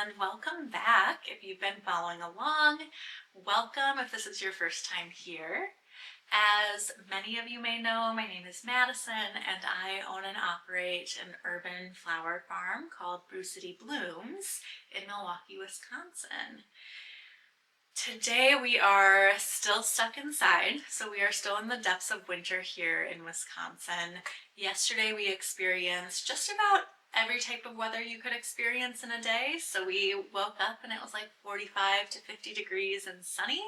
and welcome back. If you've been following along, welcome if this is your first time here. As many of you may know, my name is Madison and I own and operate an urban flower farm called Brew City Blooms in Milwaukee, Wisconsin. Today we are still stuck inside, so we are still in the depths of winter here in Wisconsin. Yesterday we experienced just about every type of weather you could experience in a day. So we woke up and it was like 45 to 50 degrees and sunny.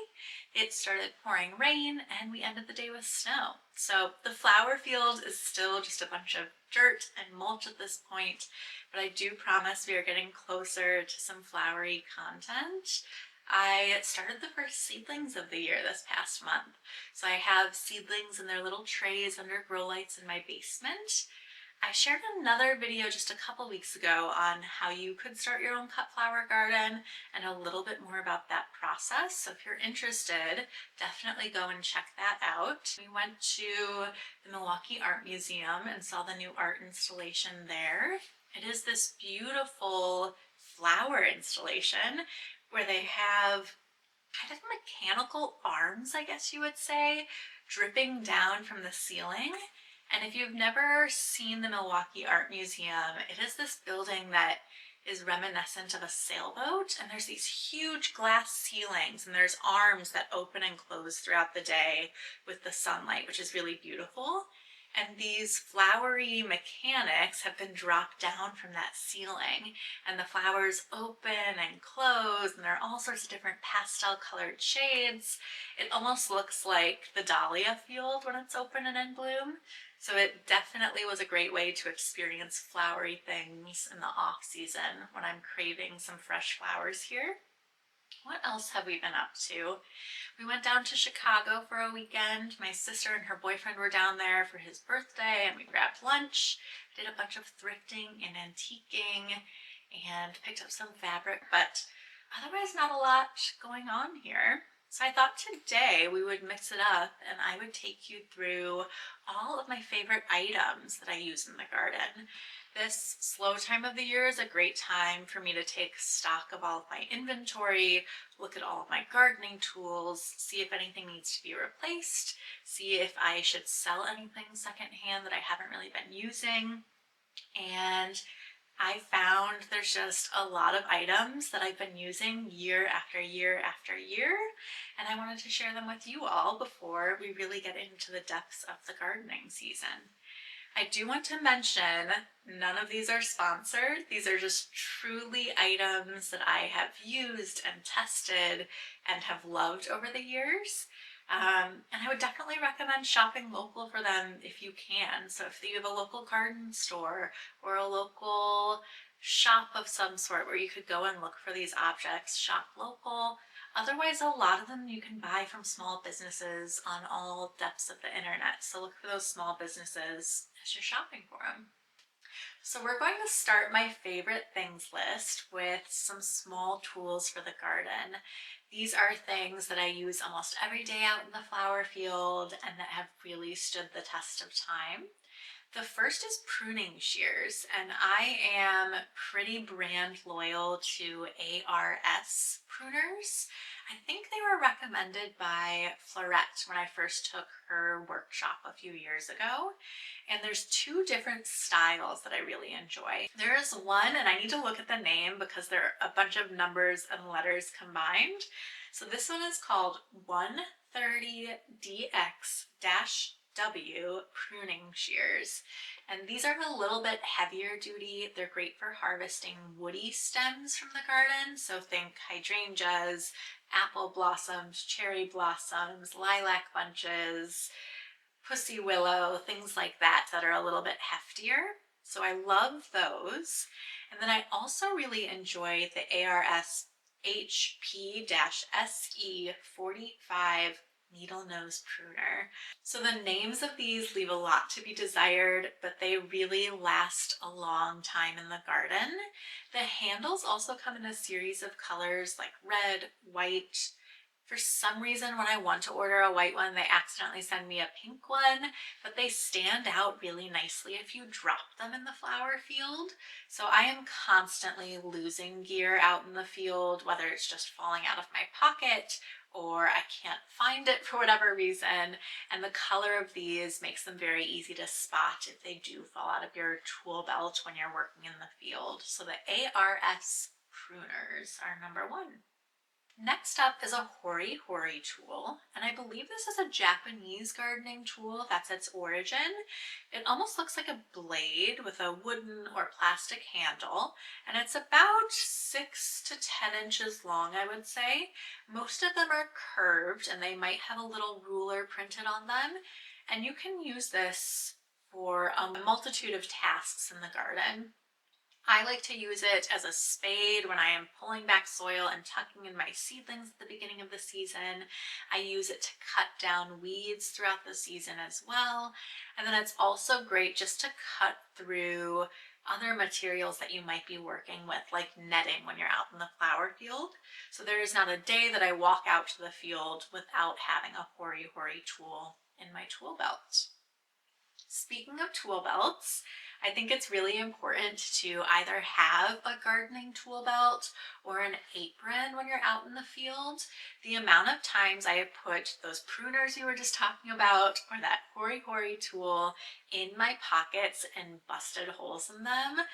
It started pouring rain and we ended the day with snow. So the flower field is still just a bunch of dirt and mulch at this point, but I do promise we are getting closer to some flowery content. I started the first seedlings of the year this past month. So I have seedlings in their little trays under grow lights in my basement. I shared another video just a couple weeks ago on how you could start your own cut flower garden and a little bit more about that process. So if you're interested, definitely go and check that out. We went to the Milwaukee Art Museum and saw the new art installation there. It is this beautiful flower installation where they have kind of mechanical arms, I guess you would say, dripping down from the ceiling. And if you've never seen the Milwaukee Art Museum, it is this building that is reminiscent of a sailboat, and there's these huge glass ceilings and there's arms that open and close throughout the day with the sunlight, which is really beautiful. And these flowery mechanics have been dropped down from that ceiling, and the flowers open and close, and there are all sorts of different pastel colored shades. It almost looks like the dahlia field when it's open and in bloom. So it definitely was a great way to experience flowery things in the off season when I'm craving some fresh flowers here. What else have we been up to? We went down to Chicago for a weekend. My sister and her boyfriend were down there for his birthday and we grabbed lunch, did a bunch of thrifting and antiquing, and picked up some fabric, but otherwise not a lot going on here. So I thought today we would mix it up and I would take you through all of my favorite items that I use in the garden. This slow time of the year is a great time for me to take stock of all of my inventory, look at all of my gardening tools, see if anything needs to be replaced, see if I should sell anything secondhand that I haven't really been using. And I found there's just a lot of items that I've been using year after year after year, and I wanted to share them with you all before we really get into the depths of the gardening season. I do want to mention none of these are sponsored. These are just truly items that I have used and tested and have loved over the years. And I would definitely recommend shopping local for them if you can. So if you have a local garden store or a local shop of some sort where you could go and look for these objects, shop local. Otherwise, a lot of them you can buy from small businesses on all depths of the internet. So look for those small businesses as you're shopping for them. So we're going to start my favorite things list with some small tools for the garden. These are things that I use almost every day out in the flower field and that have really stood the test of time. The first is pruning shears, and I am pretty brand loyal to ARS pruners. I think they were recommended by Florette when I first took her workshop a few years ago. And there's two different styles that I really enjoy. There is one, and I need to look at the name because there are a bunch of numbers and letters combined. So this one is called 130DX-W pruning shears. And these are a little bit heavier duty. They're great for harvesting woody stems from the garden. So think hydrangeas, apple blossoms, cherry blossoms, lilac bunches, pussy willow, things like that that are a little bit heftier. So I love those. And then I also really enjoy the ARS HP-SE 45 needle nose pruner. So the names of these leave a lot to be desired, but they really last a long time in the garden. The handles also come in a series of colors like red, white, For some reason, when I want to order a white one, they accidentally send me a pink one, but they stand out really nicely if you drop them in the flower field. So I am constantly losing gear out in the field, whether it's just falling out of my pocket or I can't find it for whatever reason. And the color of these makes them very easy to spot if they do fall out of your tool belt when you're working in the field. So the ARS pruners are number one. Next up is a hori hori tool, and I believe this is a Japanese gardening tool. That's its origin. It almost looks like a blade with a wooden or plastic handle, and it's about 6 to 10 inches long, I would say. Most of them are curved and they might have a little ruler printed on them, and you can use this for a multitude of tasks in the garden. I like to use it as a spade when I am pulling back soil and tucking in my seedlings at the beginning of the season. I use it to cut down weeds throughout the season as well. And then it's also great just to cut through other materials that you might be working with, like netting when you're out in the flower field. So there is not a day that I walk out to the field without having a hori hori tool in my tool belt. Speaking of tool belts, I think it's really important to either have a gardening tool belt or an apron when you're out in the field. The amount of times I have put those pruners you were just talking about or that hori hori tool in my pockets and busted holes in them,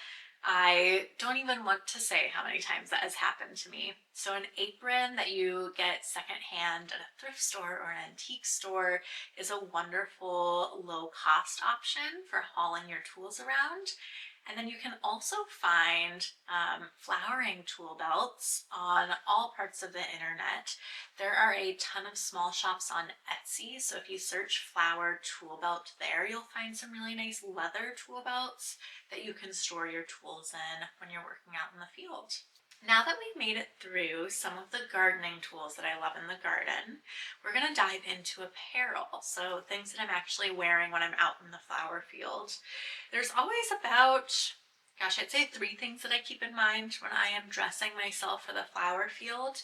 I don't even want to say how many times that has happened to me. So an apron that you get secondhand at a thrift store or an antique store is a wonderful low-cost option for hauling your tools around. And then you can also find flowering tool belts on all parts of the internet. There are a ton of small shops on Etsy, so if you search flower tool belt there, you'll find some really nice leather tool belts that you can store your tools in when you're working out in the field. Now that we've made it through some of the gardening tools that I love in the garden, we're going to dive into apparel. So things that I'm actually wearing when I'm out in the flower field. There's always about, I'd say 3 things that I keep in mind when I am dressing myself for the flower field.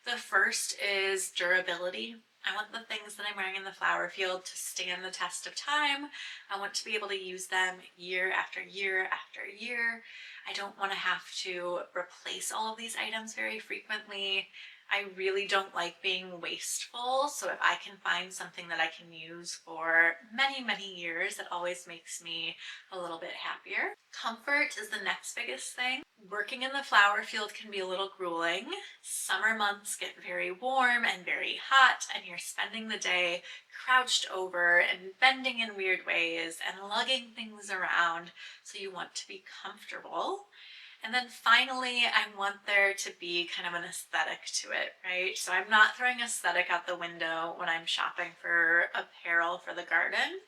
The first is durability. I want the things that I'm wearing in the flower field to stand the test of time. I want to be able to use them year after year after year. I don't want to have to replace all of these items very frequently. I really don't like being wasteful, so if I can find something that I can use for many, many years, it always makes me a little bit happier. Comfort is the next biggest thing. Working in the flower field can be a little grueling. Summer months get very warm and very hot, and you're spending the day crouched over and bending in weird ways and lugging things around, so you want to be comfortable. And then finally, I want there to be kind of an aesthetic to it, right? So I'm not throwing aesthetic out the window when I'm shopping for apparel for the garden.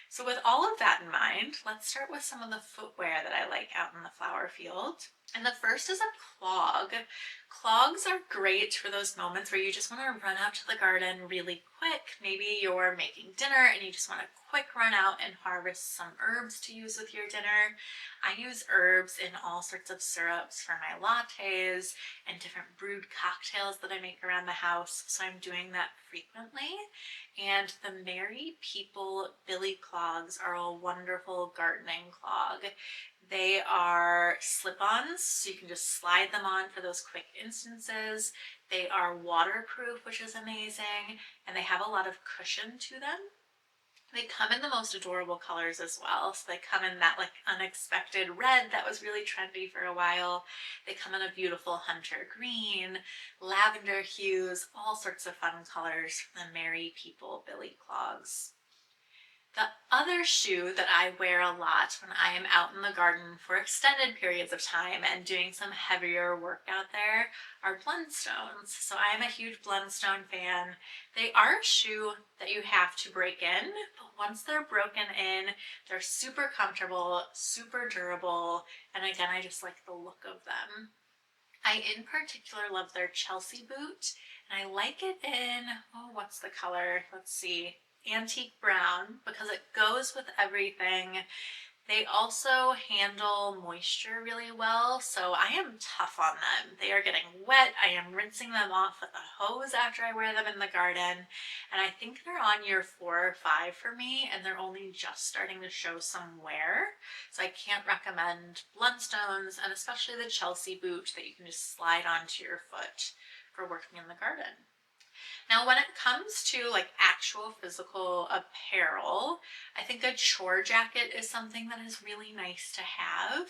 So with all of that in mind, let's start with some of the footwear that I like out in the flower field. And the first is a clog. Clogs are great for those moments where you just want to run out to the garden really quick. Maybe you're making dinner and you just want a quick run out and harvest some herbs to use with your dinner. I use herbs in all sorts of syrups for my lattes and different brewed cocktails that I make around the house, so I'm doing that frequently. And the Merry People Billy clogs are a wonderful gardening clog. They are slip-ons, so you can just slide them on for those quick instances. They are waterproof, which is amazing, and they have a lot of cushion to them. They come in the most adorable colors as well. So they come in that like unexpected red that was really trendy for a while. They come in a beautiful hunter green, lavender hues, all sorts of fun colors from the Merry People Billy clogs. The other shoe that I wear a lot when I am out in the garden for extended periods of time and doing some heavier work out there are Blundstones. So I am a huge Blundstone fan. They are a shoe that you have to break in, but once they're broken in, they're super comfortable, super durable, and again, I just like the look of them. I in particular love their Chelsea boot, and I like it in, what's the color? Let's see. Antique brown, because it goes with everything. They also handle moisture really well, so I am tough on them. They are getting wet. I am rinsing them off with a hose after I wear them in the garden, and I think they're on year 4 or 5 for me, and they're only just starting to show some wear. So I can't recommend Blundstones, and especially the Chelsea boot that you can just slide onto your foot for working in the garden. Now, when it comes to like actual physical apparel, I think a chore jacket is something that is really nice to have.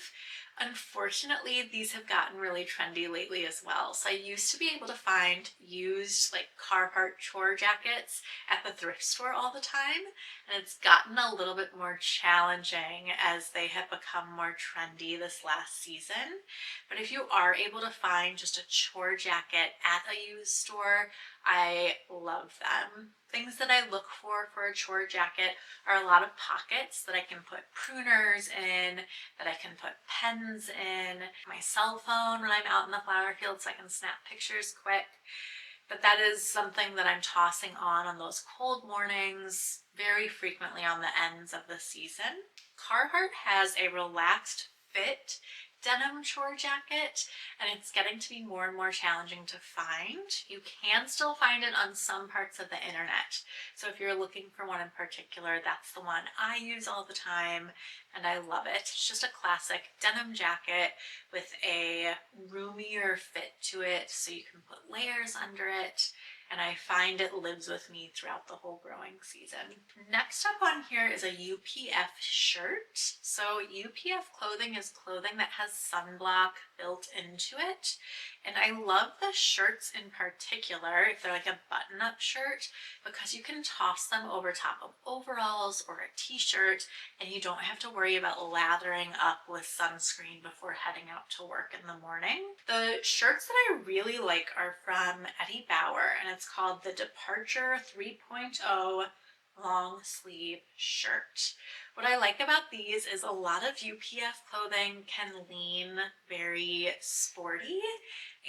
Unfortunately, these have gotten really trendy lately as well. So I used to be able to find used like Carhartt chore jackets at the thrift store all the time, and it's gotten a little bit more challenging as they have become more trendy this last season. But if you are able to find just a chore jacket at a used store, I love them. Things that I look for a chore jacket are a lot of pockets that I can put pruners in, that I can put pens in, my cell phone when I'm out in the flower field so I can snap pictures quick. But that is something that I'm tossing on those cold mornings very frequently on the ends of the season. Carhartt has a relaxed fit denim chore jacket, and it's getting to be more and more challenging to find. You can still find it on some parts of the internet. So if you're looking for one in particular, that's the one I use all the time, and I love it. It's just a classic denim jacket with a roomier fit to it, so you can put layers under it, and I find it lives with me throughout the whole growing season. Next up on here is a UPF shirt. So UPF clothing is clothing that has sunblock built into it, and I love the shirts in particular, if they're like a button-up shirt, because you can toss them over top of overalls or a t-shirt, and you don't have to worry about lathering up with sunscreen before heading out to work in the morning. The shirts that I really like are from Eddie Bauer, and it's called the Departure 3.0 long sleeve shirt. What I like about these is a lot of UPF clothing can lean very sporty,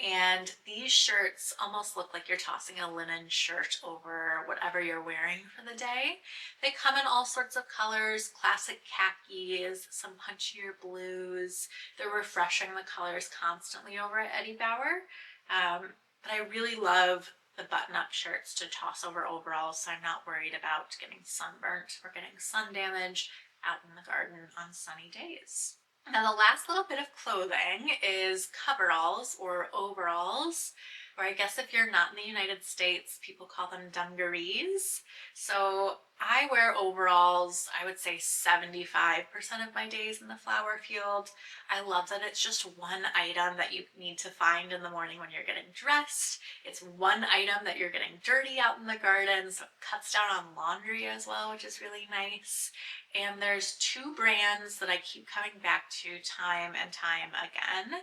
and these shirts almost look like you're tossing a linen shirt over whatever you're wearing for the day. They come in all sorts of colors, classic khakis, some punchier blues. They're refreshing the colors constantly over at Eddie Bauer. But I really love the button-up shirts to toss over overalls, so I'm not worried about getting sunburnt or getting sun damage out in the garden on sunny days. Now the last little bit of clothing is coveralls or overalls, or I guess if you're not in the United States, people call them dungarees. So I wear overalls, I would say 75% of my days in the flower field. I love that it's just one item that you need to find in the morning when you're getting dressed. It's one item that you're getting dirty out in the garden, so it cuts down on laundry as well, which is really nice. And there's two brands that I keep coming back to time and time again.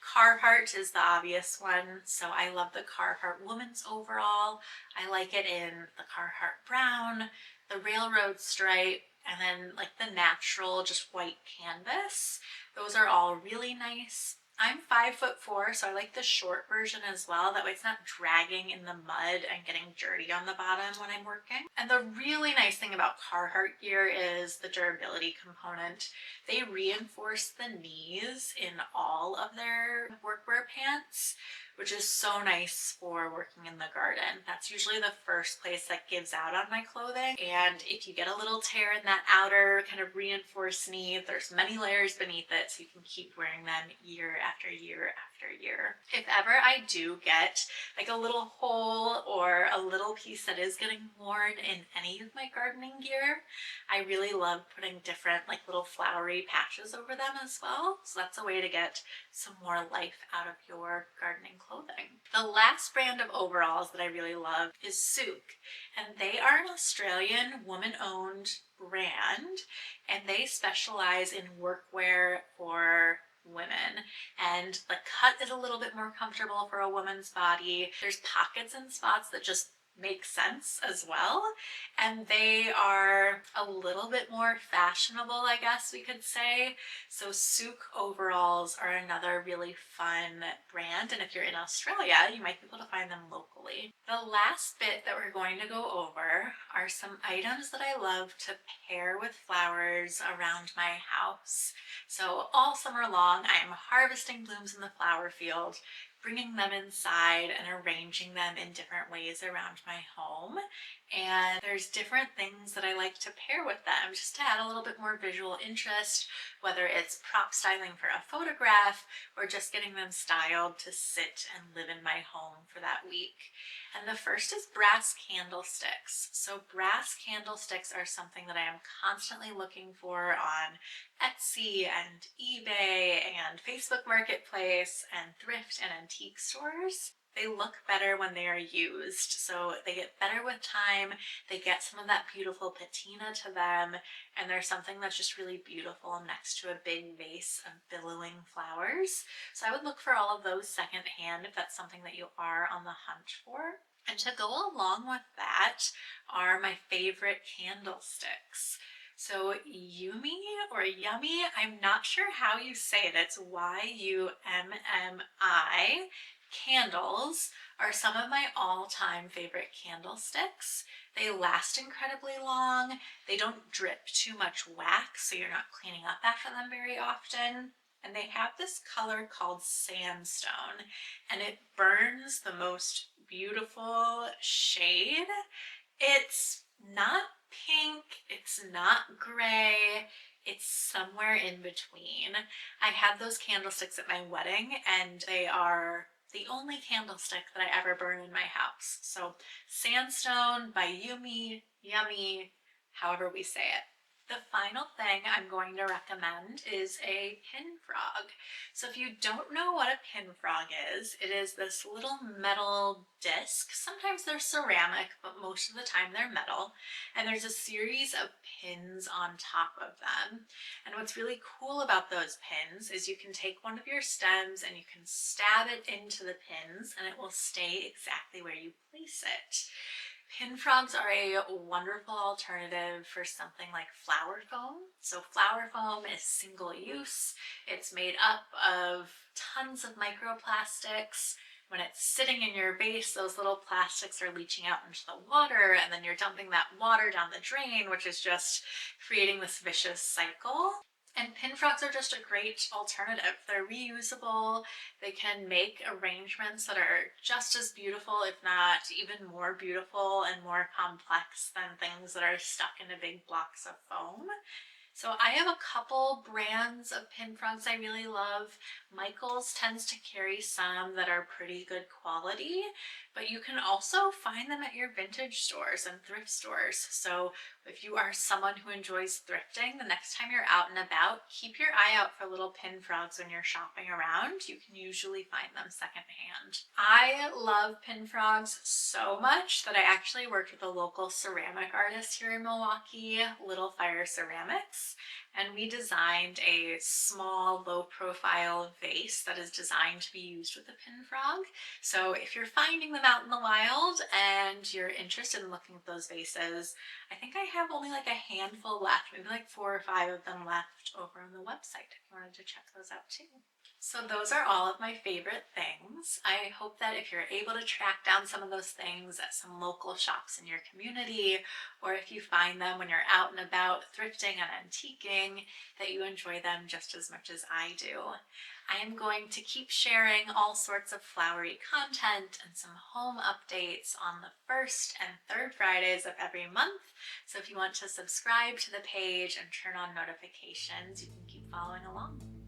Carhartt is the obvious one, so I love the Carhartt women's overall. I like it in the Carhartt brown, the railroad stripe, and then like the natural just white canvas. Those are all really nice. I'm 5'4", so I like the short version as well. That way it's not dragging in the mud and getting dirty on the bottom when I'm working. And the really nice thing about Carhartt gear is the durability component. They reinforce the knees in all of their workwear pants, which is so nice for working in the garden. That's usually the first place that gives out on my clothing. And if you get a little tear in that outer kind of reinforced knee, there's many layers beneath it, so you can keep wearing them year after year after year. If ever I do get like a little hole or a little piece that is getting worn in any of my gardening gear, I really love putting different like little flowery patches over them as well. So that's a way to get some more life out of your gardening clothing. The last brand of overalls that I really love is Souk, and they are an Australian woman-owned brand, and they specialize in workwear for women, and the cut is a little bit more comfortable for a woman's body. There's pockets and spots that just make sense as well. And they are a little bit more fashionable, I guess we could say. So Souk overalls are another really fun brand, and if you're in Australia, you might be able to find them locally. The last bit that we're going to go over are some items that I love to pair with flowers around my house. So all summer long, I'm harvesting blooms in the flower field, bringing them inside and arranging them in different ways around my home. And there's different things that I like to pair with them just to add a little bit more visual interest, whether it's prop styling for a photograph or just getting them styled to sit and live in my home for that week. And the first is brass candlesticks. So brass candlesticks are something that I am constantly looking for on Etsy and eBay and Facebook Marketplace and thrift and antique stores. They look better when they are used, so they get better with time, they get some of that beautiful patina to them, and there's something that's just really beautiful next to a big vase of billowing flowers. So I would look for all of those secondhand if that's something that you are on the hunt for. And to go along with that are my favorite candlesticks. So Yumi or Yummy, I'm not sure how you say it. It's Yummi. Candles are some of my all-time favorite candlesticks. They last incredibly long. They don't drip too much wax, so you're not cleaning up after them very often. And they have this color called sandstone, and it burns the most beautiful shade. It's not pink, it's not gray, it's somewhere in between. I had those candlesticks at my wedding, and they are the only candlestick that I ever burn in my house. So Sandstone by Yumi, Yummy, however we say it. The final thing I'm going to recommend is a pin frog. So if you don't know what a pin frog is, it is this little metal disc. Sometimes they're ceramic, but most of the time they're metal. And there's a series of pins on top of them. And what's really cool about those pins is you can take one of your stems and you can stab it into the pins and it will stay exactly where you place it. Pin frogs are a wonderful alternative for something like flower foam. So flower foam is single use. It's made up of tons of microplastics. When it's sitting in your vase, those little plastics are leaching out into the water, and then you're dumping that water down the drain, which is just creating this vicious cycle. And pin frogs are just a great alternative. They're reusable. They can make arrangements that are just as beautiful, if not even more beautiful and more complex than things that are stuck into big blocks of foam. So I have a couple brands of pin frogs I really love. Michaels tends to carry some that are pretty good quality, but you can also find them at your vintage stores and thrift stores. So if you are someone who enjoys thrifting, the next time you're out and about, keep your eye out for little pin frogs when you're shopping around. You can usually find them secondhand. I love pin frogs so much that I actually worked with a local ceramic artist here in Milwaukee, Little Fire Ceramics, and we designed a small, low-profile vase that is designed to be used with a pin frog. So if you're finding them out in the wild and you're interested in looking at those vases, I think I have only like a handful left, maybe like 4 or 5 of them left over on the website if you wanted to check those out too. So those are all of my favorite things. I hope that if you're able to track down some of those things at some local shops in your community, or if you find them when you're out and about thrifting and antiquing, that you enjoy them just as much as I do. I am going to keep sharing all sorts of flowery content and some home updates on the first and third Fridays of every month. So if you want to subscribe to the page and turn on notifications, you can keep following along.